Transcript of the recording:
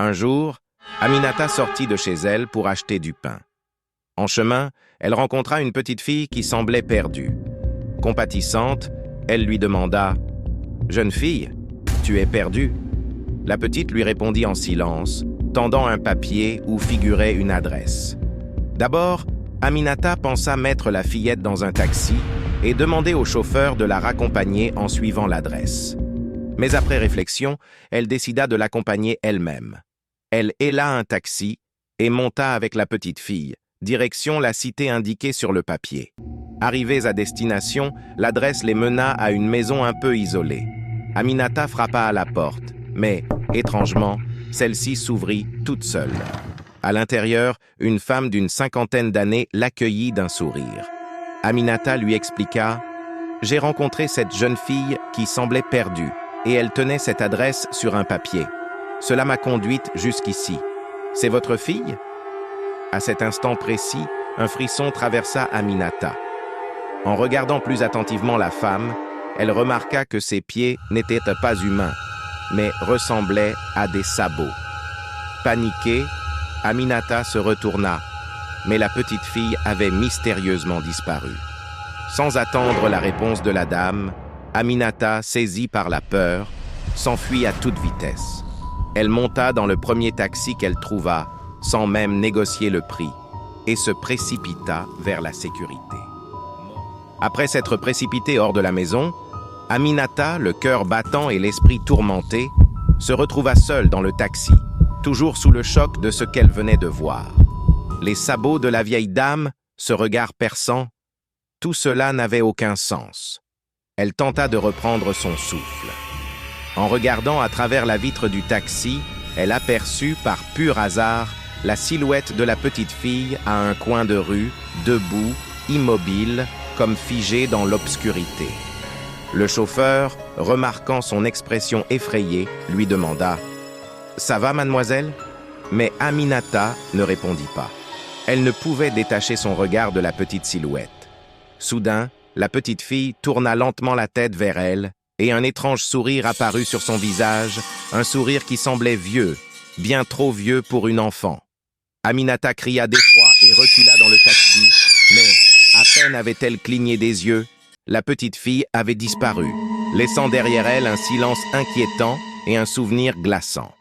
Un jour, Aminata sortit de chez elle pour acheter du pain. En chemin, elle rencontra une petite fille qui semblait perdue. Compatissante, elle lui demanda « Jeune fille, tu es perdue ?» La petite lui répondit en silence, tendant un papier où figurait une adresse. D'abord, Aminata pensa mettre la fillette dans un taxi et demander au chauffeur de la raccompagner en suivant l'adresse. Mais après réflexion, elle décida de l'accompagner elle-même. Elle héla un taxi et monta avec la petite fille, direction la cité indiquée sur le papier. Arrivés à destination, l'adresse les mena à une maison un peu isolée. Aminata frappa à la porte, mais, étrangement, celle-ci s'ouvrit toute seule. À l'intérieur, une femme d'une 50aine d'années l'accueillit d'un sourire. Aminata lui expliqua « J'ai rencontré cette jeune fille qui semblait perdue, et elle tenait cette adresse sur un papier. Cela m'a conduite jusqu'ici. C'est votre fille ?» À cet instant précis, un frisson traversa Aminata. En regardant plus attentivement la femme, elle remarqua que ses pieds n'étaient pas humains, mais ressemblaient à des sabots. Paniquée, Aminata se retourna, mais la petite fille avait mystérieusement disparu. Sans attendre la réponse de la dame, Aminata, saisie par la peur, s'enfuit à toute vitesse. Elle monta dans le premier taxi qu'elle trouva, sans même négocier le prix, et se précipita vers la sécurité. Après s'être précipitée hors de la maison, Aminata, le cœur battant et l'esprit tourmenté, se retrouva seule dans le taxi, toujours sous le choc de ce qu'elle venait de voir. Les sabots de la vieille dame, ce regard perçant, tout cela n'avait aucun sens. Elle tenta de reprendre son souffle. En regardant à travers la vitre du taxi, elle aperçut par pur hasard la silhouette de la petite fille à un coin de rue, debout, immobile, comme figée dans l'obscurité. Le chauffeur, remarquant son expression effrayée, lui demanda « Ça va, mademoiselle ?» Mais Aminata ne répondit pas. Elle ne pouvait détacher son regard de la petite silhouette. Soudain, la petite fille tourna lentement la tête vers elle et un étrange sourire apparut sur son visage, un sourire qui semblait vieux, bien trop vieux pour une enfant. Aminata cria d'effroi et recula dans le taxi, mais à peine avait-elle cligné des yeux, la petite fille avait disparu, laissant derrière elle un silence inquiétant et un souvenir glaçant.